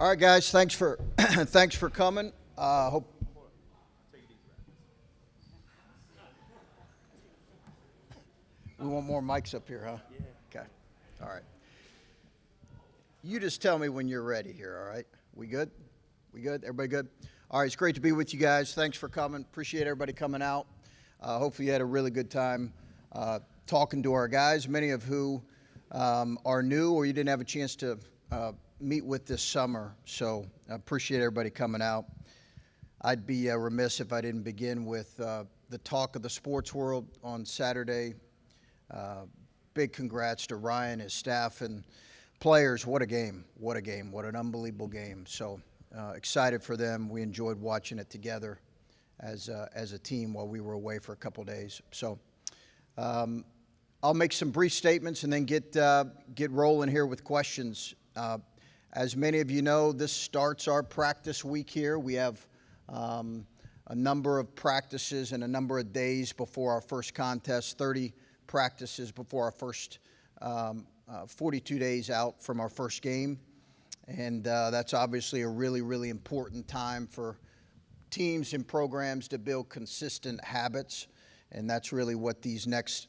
All right, guys. Thanks for thanks for coming. Hope we want more mics up here, huh? Yeah. Okay. All right. You just tell me when you're ready here. All right. We good? We good? Everybody good? All right. It's great to be with you guys. Thanks for coming. Appreciate everybody coming out. Hopefully you had a really good time talking to our guys, many of who are new or you didn't have a chance to meet with this summer. So I appreciate everybody coming out. I'd be remiss if I didn't begin with the talk of the sports world on Saturday. Big congrats to Ryan, his staff, and players. What a game. What a game. What an unbelievable game. So excited for them. We enjoyed watching it together as a team while we were away for a couple days. So I'll make some brief statements and then get rolling here with questions. As many of you know, this starts our practice week here. We have a number of practices and a number of days before our first contest, 30 practices before our first 42 days out from our first game. And that's obviously a really, really important time for teams and programs to build consistent habits. And that's really what these next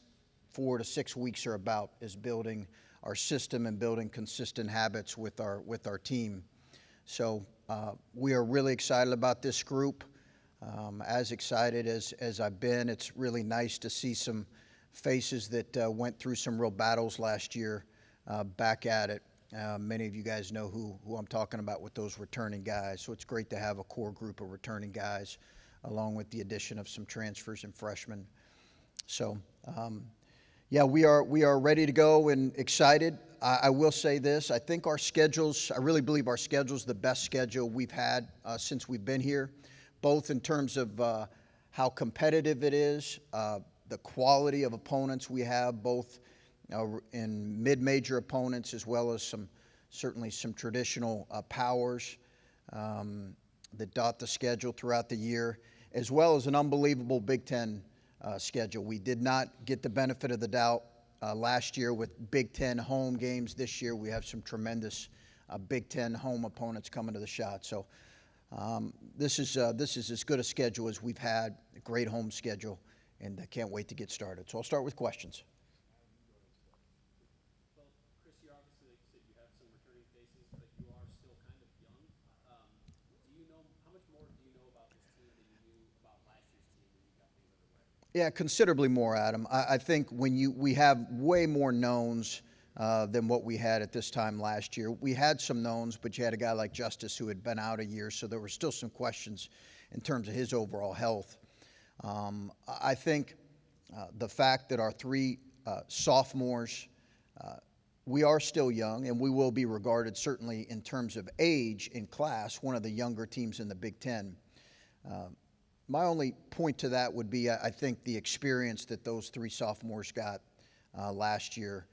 4 to 6 weeks are about, is building our system and building consistent habits with our team. So we are really excited about this group. As excited as I've been. It's really nice to see some faces that went through some real battles last year back at it. Many of you guys know who I'm talking about with those returning guys. So it's great to have a core group of returning guys, along with the addition of some transfers and freshmen. So, yeah, we are ready to go and excited. I will say this. I think our schedules, I really believe our schedule is the best schedule we've had since we've been here, both in terms of how competitive it is, the quality of opponents we have, both in mid-major opponents as well as certainly some traditional powers that dot the schedule throughout the year, as well as an unbelievable Big Ten schedule. We did not get the benefit of the doubt last year with Big Ten home games. This year we have some tremendous Big Ten home opponents coming to the shot. So this is as good a schedule as we've had, a great home schedule, and I can't wait to get started. So I'll start with questions. Well, Chris, you obviously, like you said, you have some returning faces, but you are still kind of young. Do you know, how much more do you know about this team than you knew about last year's team when you got things underway? Yeah, considerably more, Adam. I think we have way more knowns than what we had at this time last year. We had some knowns, but you had a guy like Justice who had been out a year, so there were still some questions in terms of his overall health. I think the fact that our three sophomores, we are still young, and we will be regarded certainly in terms of age in class, one of the younger teams in the Big Ten. My only point to that would be I think the experience that those three sophomores got last year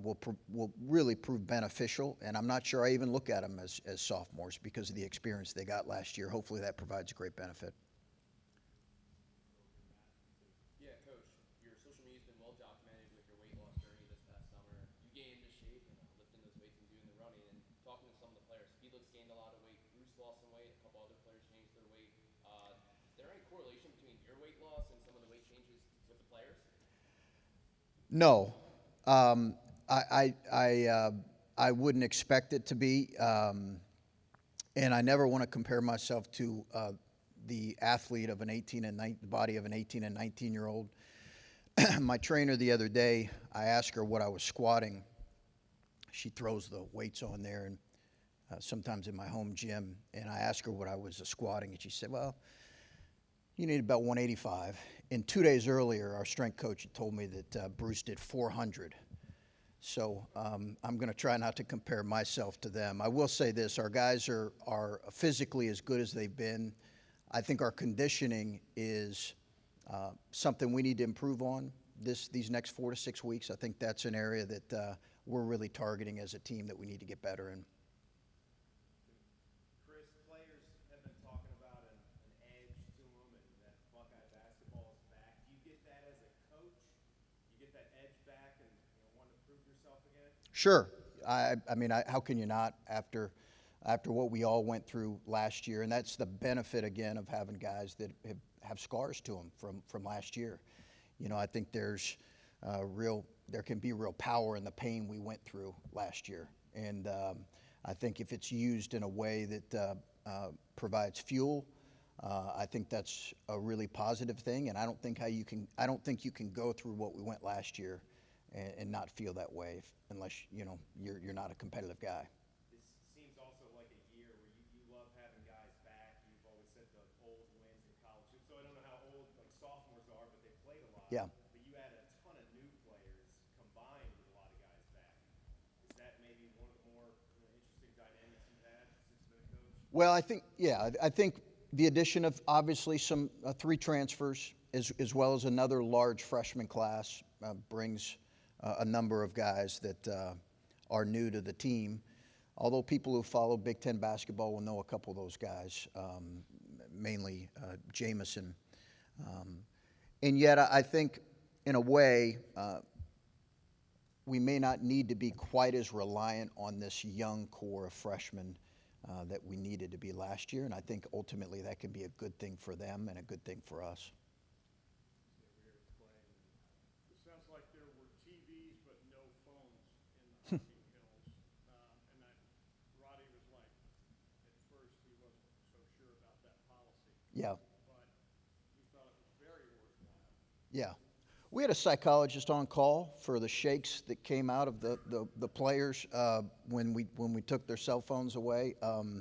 will really prove beneficial, and I'm not sure I even look at them as sophomores because of the experience they got last year. Hopefully that provides a great benefit. Yeah, Coach, your social media's been well documented with your weight loss journey this past summer. You gained into shape and lifting those weights and doing the running, and talking to some of the players. Felix gained a lot of weight, Bruce lost some weight, a couple other players changed their weight. Is there any correlation between your weight loss and some of the weight changes with the players? No. I wouldn't expect it to be, and I never want to compare myself to the athlete of the body of an 18 and 19-year-old. My trainer the other day, I asked her what I was squatting. She throws the weights on there, and sometimes in my home gym, and I asked her what I was squatting, and she said, well, you need about 185. And 2 days earlier, our strength coach had told me that Bruce did 400. So I'm going to try not to compare myself to them. I will say this, our guys are physically as good as they've been. I think our conditioning is something we need to improve on these next 4 to 6 weeks. I think that's an area that we're really targeting as a team that we need to get better in. Chris, players have been talking about an edge to them and that Buckeye basketball is back. Do you get that as a coach? You get that edge back and want to prove yourself again? Sure. I mean, how can you not after after what we all went through last year. And that's the benefit, again, of having guys that have scars to them from last year. You know, I think there can be real power in the pain we went through last year. And I think if it's used in a way that provides fuel, I think that's a really positive thing. And I don't think you can go through what we went last year and not feel that way unless you're not a competitive guy. This seems also like a year where you love having guys back. You've always said the old wins in college. So I don't know how old like sophomores are, but they played a lot. Yeah. But you had a ton of new players combined with a lot of guys back. Is that maybe one of the more interesting dynamics you've had since you've been a coach? Well, I think the addition of obviously some 3 transfers as well as another large freshman class brings a number of guys that are new to the team. Although people who follow Big Ten basketball will know a couple of those guys, mainly Jamison. And yet I think in a way we may not need to be quite as reliant on this young core of freshmen that we needed to be last year. And I think ultimately that can be a good thing for them and a good thing for us. It sounds like there were TVs but no phones in the hunting hills. And that Roddy was like, at first he wasn't so sure about that policy. Yeah. But he thought it was very worthwhile. Yeah. We had a psychologist on call for the shakes that came out of the players when we took their cell phones away. I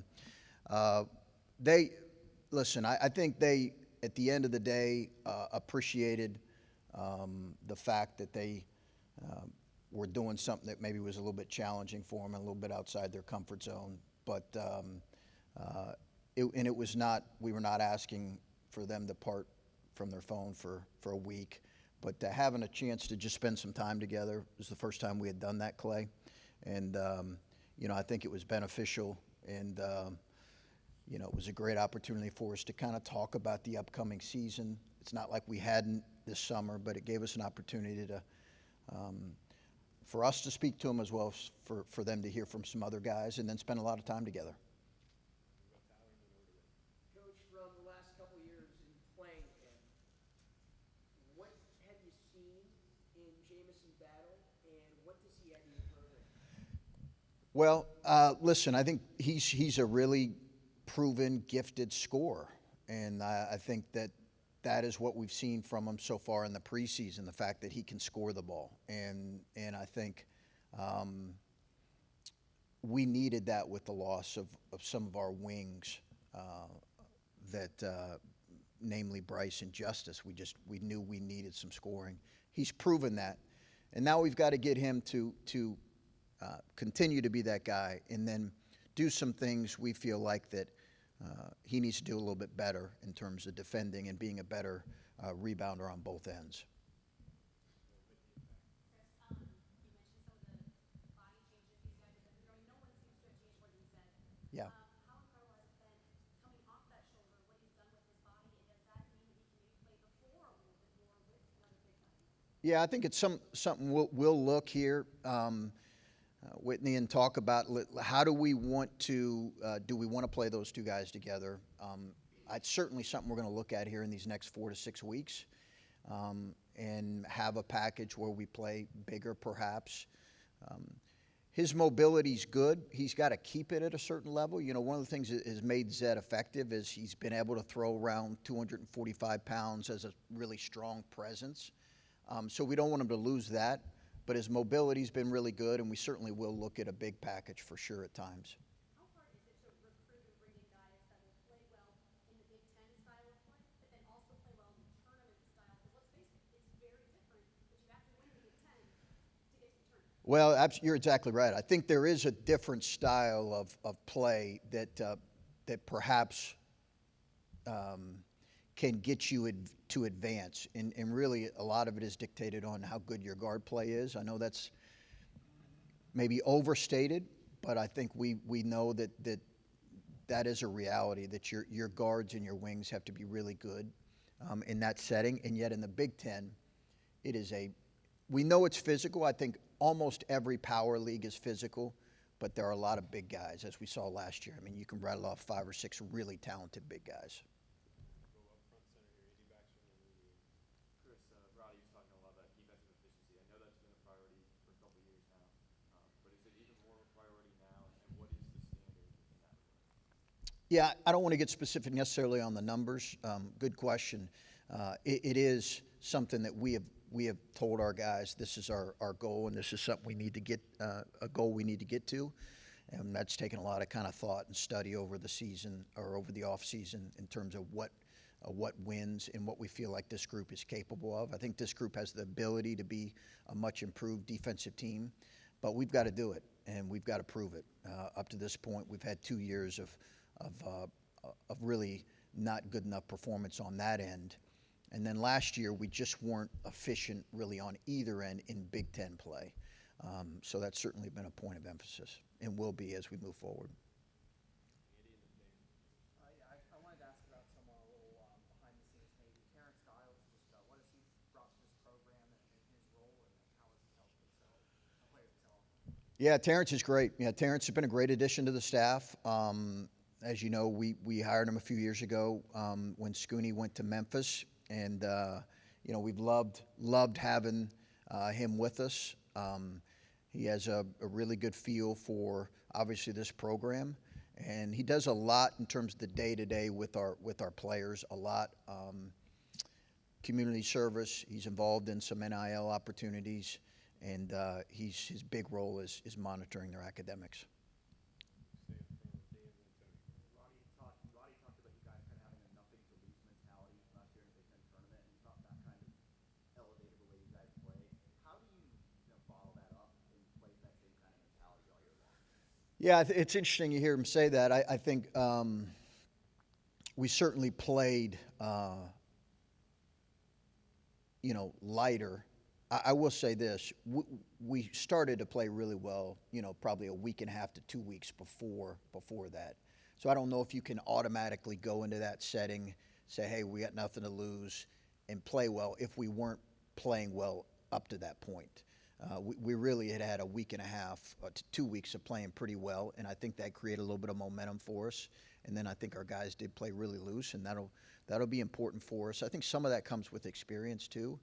think they, at the end of the day, appreciated the fact that they were doing something that maybe was a little bit challenging for them and a little bit outside their comfort zone. But it was not, we were not asking for them to part from their phone for a week. But having a chance to just spend some time together was the first time we had done that, Clay. And, I think it was beneficial. And, it was a great opportunity for us to kind of talk about the upcoming season. It's not like we hadn't this summer, but it gave us an opportunity to, for us to speak to them as well as for them to hear from some other guys and then spend a lot of time together. Coach, from the last couple of years in playing him, what have you seen in Jamison's battle, and what does he add to your program? Well, listen, I think he's a really proven, gifted scorer, and I think that is what we've seen from him so far in the preseason, the fact that he can score the ball. And I think we needed that with the loss of some of our wings, namely Bryce and Justice. We knew we needed some scoring. He's proven that. And now we've got to get him to continue to be that guy and then do some things we feel like that he needs to do a little bit better in terms of defending and being a better rebounder on both ends. You mentioned some of the body changes these guys have been throwing. No one seems to have changed what he said. Yeah. How incredible has it been coming off that shoulder, what he's done with his body, and does that mean that he can maybe play before a little bit more with another big guy? Yeah, I think it's something we'll look here, Whitney, and talk about how do we want to play those two guys together. It's certainly something we're going to look at here in these next 4 to 6 weeks, and have a package where we play bigger perhaps. His mobility's good. He's got to keep it at a certain level. One of the things that has made Zed effective is he's been able to throw around 245 pounds as a really strong presence. So we don't want him to lose that. But his mobility's been really good, and we certainly will look at a big package for sure at times. How hard is it to recruit and bring in guys that will play well in the Big Ten style of play, but then also play well in the tournament style? Because let's face it, it's very different, but you have to win the Big Ten to get to the tournament. Well, you're exactly right. I think there is a different style of play that perhaps can get you to advance. And really, a lot of it is dictated on how good your guard play is. I know that's maybe overstated, but I think we know that is a reality, that your guards and your wings have to be really good in that setting. And yet in the Big Ten, we know it's physical. I think almost every power league is physical, but there are a lot of big guys, as we saw last year. I mean, you can rattle off 5 or 6 really talented big guys. Chris, Roddy was talking a lot about defensive efficiency. I know that's been a priority for a couple years now, but is it even more of a priority now, and what is the standard in that regard? Yeah, I don't want to get specific necessarily on the numbers. Good question. It is something that we have told our guys this is our goal, and this is something we need to get a goal we need to get to, and that's taken a lot of kind of thought and study over the season or over the off season in terms of what wins and what we feel like this group is capable of. I think this group has the ability to be a much improved defensive team, but we've got to do it and we've got to prove it. Up to this point, we've had 2 years of really not good enough performance on that end. And then last year, we just weren't efficient really on either end in Big Ten play. So that's certainly been a point of emphasis and will be as we move forward. I wanted to ask about someone a little behind the scenes, maybe Terrence Giles. Just what has he brought to this program and his role, and how has he helped players excel? Yeah, Terrence is great. Yeah, Terrence has been a great addition to the staff. As you know, we hired him a few years ago when Scooney went to Memphis, and we've loved having him with us. He has a really good feel for obviously this program, and he does a lot in terms of the day-to-day with our players. A lot community service. He's involved in some NIL opportunities, and his big role is monitoring their academics. Roddy talked about you guys kind of having a nothing to lose mentality last year in the Big Ten tournament, and he thought that kind of elevated the way you guys play. How do you follow that up and play with that same kind of mentality all year long? Yeah, it's interesting you hear him say that. I think we certainly played, lighter. I will say this: we started to play really well, probably a week and a half to 2 weeks before that. So I don't know if you can automatically go into that setting, say, hey, we got nothing to lose, and play well if we weren't playing well up to that point. We really had a week and a half to 2 weeks of playing pretty well, and I think that created a little bit of momentum for us. And then I think our guys did play really loose, and that'll be important for us. I think some of that comes with experience too.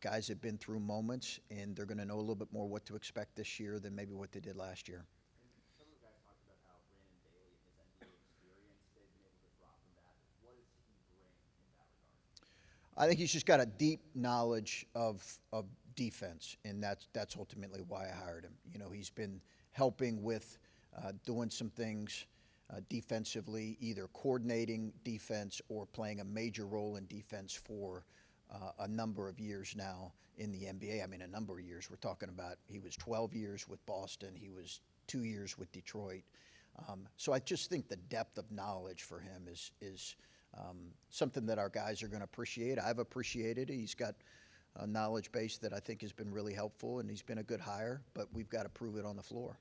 Guys have been through moments, and they're going to know a little bit more what to expect this year than maybe what they did last year. And some of the guys talked about how Brandon Bailey and his NBA experience, they've been able to draw from that. What does he bring in that regard? I think he's just got a deep knowledge of defense, and that's ultimately why I hired him. He's been helping with doing some things defensively, either coordinating defense or playing a major role in defense for a number of years now in the NBA. I mean, a number of years. We're talking about he was 12 years with Boston. He was 2 years with Detroit. So I just think the depth of knowledge for him is something that our guys are going to appreciate. I've appreciated it. He's got a knowledge base that I think has been really helpful, and he's been a good hire, but we've got to prove it on the floor.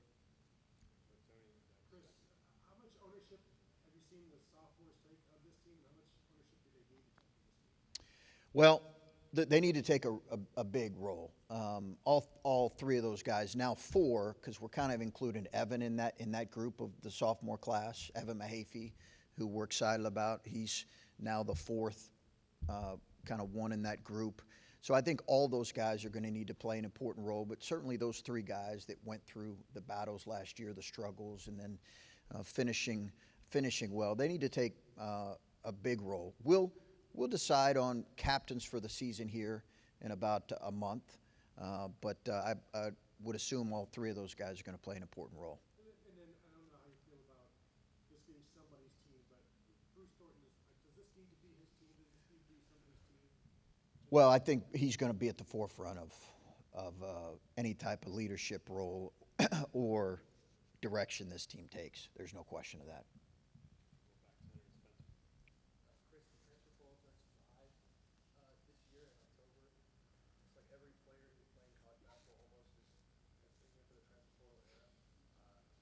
Chris, how much ownership have you seen the sophomores take of this team? How much ownership do they need to take of this team? Well, they need to take a big role. All 3 of those guys, now 4, because we're kind of including Evan in that group of the sophomore class. Evan Mahaffey, who we're excited about. He's now the 4th kind of one in that group. So I think all those guys are going to need to play an important role, but certainly those 3 guys that went through the battles last year, the struggles, and then finishing well, they need to take a big role. We'll decide on captains for the season here in about a month, but I would assume all 3 of those guys are going to play an important role. And then I don't know how you feel about this being somebody's team, but Bruce Thornton, does this need to be his team? Does this need to be somebody's team? Well, I think he's going to be at the forefront of any type of leadership role or direction this team takes. There's no question of that. Chris, the transfer portal turns 5 this year in October. It's like every player who's playing college basketball almost is thinking for the transfer portal era.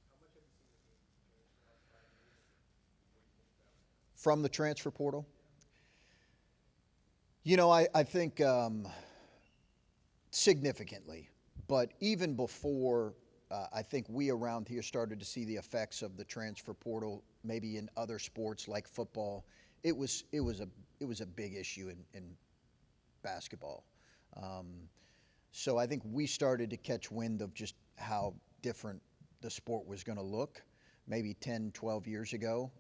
How much have you seen the game change in the last 5 years? What do you think about it? From the transfer portal? I think significantly, but even before I think we around here started to see the effects of the transfer portal, maybe in other sports like football. It was a big issue in basketball. So I think we started to catch wind of just how different the sport was going to look maybe 10, 12 years ago.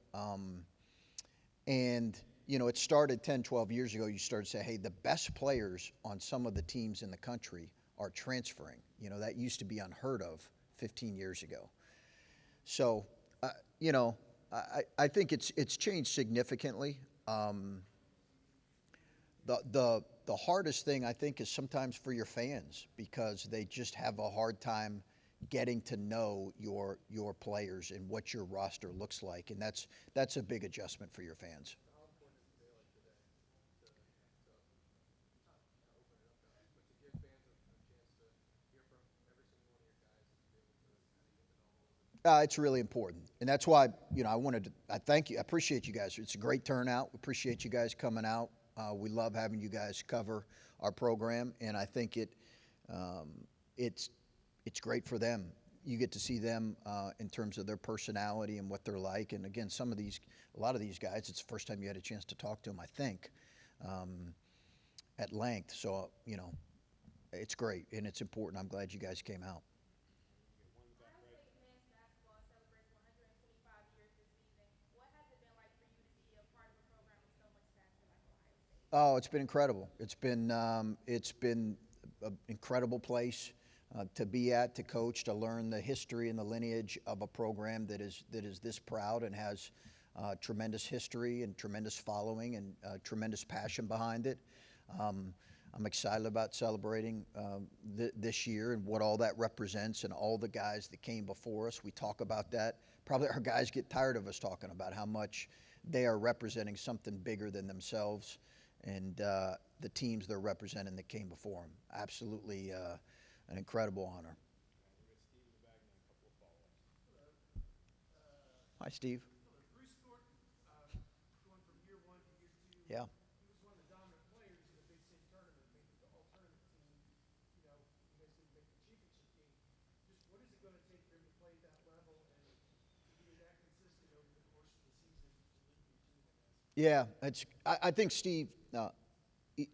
And, you know, it started 10, 12 years ago. You started to say, hey, the best players on some of the teams in the country are transferring. You know, that used to be unheard of 15 years ago. So, you know, I think it's changed significantly. The hardest thing, I think, is sometimes for your fans because they just have a hard time getting to know your players and what your roster looks like, and that's a big adjustment for your fans. It's really important, and that's why, you know, I thank you, I appreciate you guys. It's a great turnout. We appreciate you guys coming out. We love having you guys cover our program, and I think it's great for them. You get to see them in terms of their personality and what they're like. And again, a lot of these guys, it's the first time you had a chance to talk to them, I think, at length. So, you know, it's great and it's important. I'm glad you guys came out. Ohio State men's basketball celebrates 125 years this season. What has it been like for you to be a part of a program with so much stature like Ohio State? Oh, it's been incredible. It's been an incredible place to be at, to coach, to learn the history and the lineage of a program that is this proud and has tremendous history and tremendous following and tremendous passion behind it. I'm excited about celebrating this year and what all that represents and all the guys that came before us. We talk about that. Probably our guys get tired of us talking about how much they are representing something bigger than themselves and the teams they're representing that came before them. Absolutely an incredible honor. Hi, Steve. Bruce Thornton, going from year one to year two. Yeah. He was one of the dominant players in the Big Ten tournament, made the all-tournament team. You know, you guys didn't make the championship game. Just what is it going to take for him to play at that level and to be that consistent over the course of the season to lead your team, I guess? Yeah, I think Steve,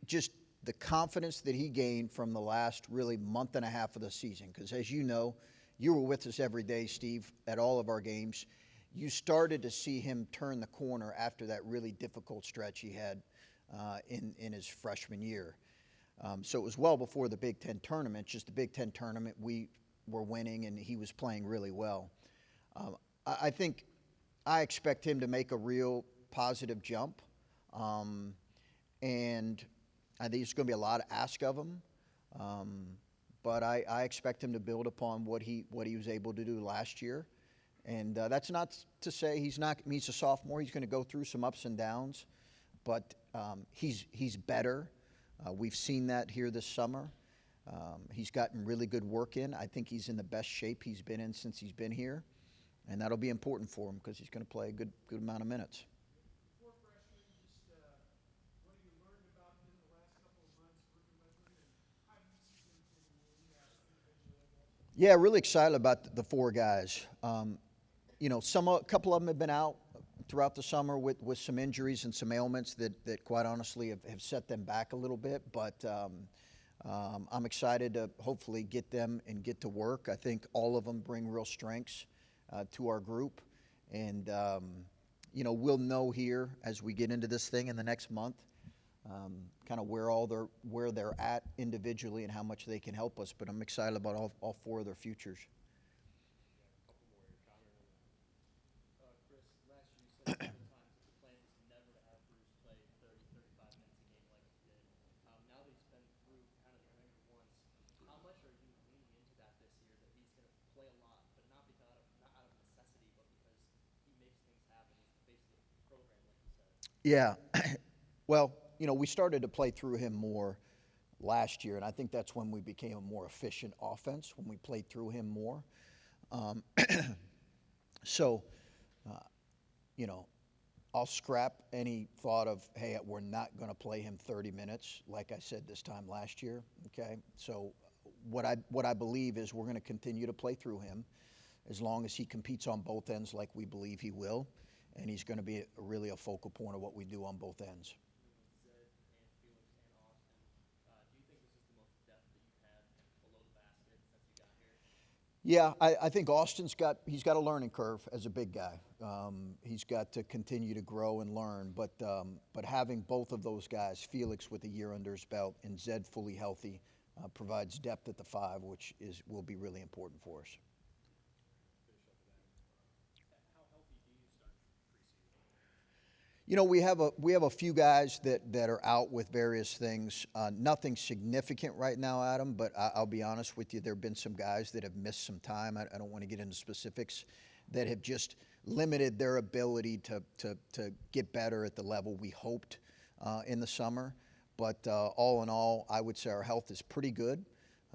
just the confidence that he gained from the last really month and a half of the season, because as you know, you were with us every day, Steve, at all of our games. You started to see him turn the corner after that really difficult stretch he had in his freshman year. So it was well before the Big Ten tournament. Just the Big Ten tournament, we were winning, and he was playing really well. I think I expect him to make a real positive jump, and I think it's going to be a lot to ask of him. But I expect him to build upon what he was able to do last year. And that's not to say he's a sophomore. He's going to go through some ups and downs, but he's better. We've seen that here this summer. He's gotten really good work in. I think he's in the best shape he's been in since he's been here, and that'll be important for him because he's going to play a good amount of minutes. Four freshmen, just what have you learned about him in the last couple of months working with him, and how do you see him fitting in individually, I guess? Yeah, really excited about the four guys. You know, a couple of them have been out throughout the summer with some injuries and some ailments that quite honestly have set them back a little bit. But I'm excited to hopefully get them and get to work. I think all of them bring real strengths to our group. And, you know, we'll know here as we get into this thing in the next month kind of where they're at individually and how much they can help us. But I'm excited about all four of their futures. Chris, last year you said several times that the plan was never to have Bruce play 30, 35 minutes a game like he did. Now that he's been through kind of the ringer once, how much are you leaning into that this year, that he's going to play a lot, but not out of necessity, but because he makes things happen. He's the face of the program, like you said. Yeah. Well, you know, we started to play through him more last year, and I think that's when we became a more efficient offense, when we played through him more. So, you know, I'll scrap any thought of, hey, we're not going to play him 30 minutes, like I said this time last year, okay? So what I believe is we're going to continue to play through him as long as he competes on both ends like we believe he will, and he's going to be really a focal point of what we do on both ends. Zed and Felix and Austin, do you think this is the most depth that you've had below the basket since you got here? Yeah, I think Austin's got a learning curve as a big guy. He's got to continue to grow and learn, but having both of those guys, Felix with a year under his belt and Zed fully healthy, provides depth at the 5, which will be really important for us. How healthy do you start preseason? You know, we have a few guys that are out with various things. Nothing significant right now, Adam, but I'll be honest with you, there have been some guys that have missed some time. I don't want to get into specifics, that have just limited their ability to get better at the level we hoped in the summer. But all in all, I would say our health is pretty good,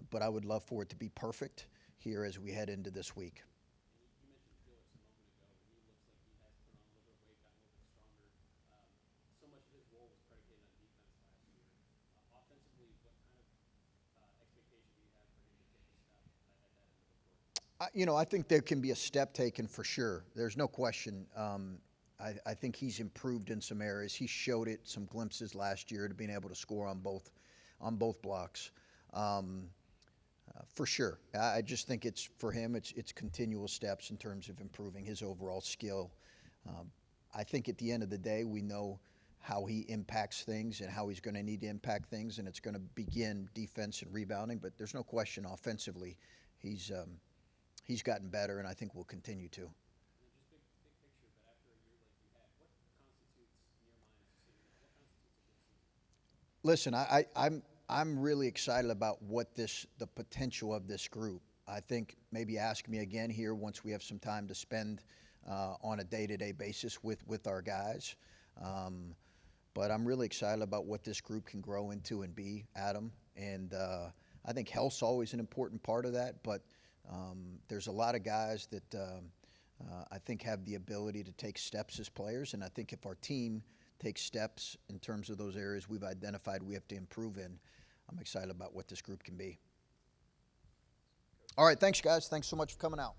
but I would love for it to be perfect here as we head into this week. You mentioned Felix a moment ago, and he looks like he has put on a little bit of weight, gotten a little bit stronger. So much of his role was predicated on defense last year. Offensively, what kind of expectation do you have for him to take a step at that end of the court? You know, I think there can be a step taken for sure. There's no question. I think he's improved in some areas. He showed it, some glimpses last year, to being able to score on both blocks. For sure. I just think it's, for him, it's continual steps in terms of improving his overall skill. I think at the end of the day, we know how he impacts things and how he's going to need to impact things, and it's going to begin defense and rebounding. But there's no question offensively, he's gotten better, and I think will continue to. And then just big picture, but after a year like you had, what constitutes, in your mind, as a senior, what constitutes a good season? Listen, I'm really excited about the potential of this group. I think maybe ask me again here once we have some time to spend on a day-to-day basis with our guys. But I'm really excited about what this group can grow into and be, Adam. And I think health's always an important part of that, but there's a lot of guys that I think have the ability to take steps as players, and I think if our team takes steps in terms of those areas we've identified we have to improve in, I'm excited about what this group can be. All right, thanks, guys. Thanks so much for coming out.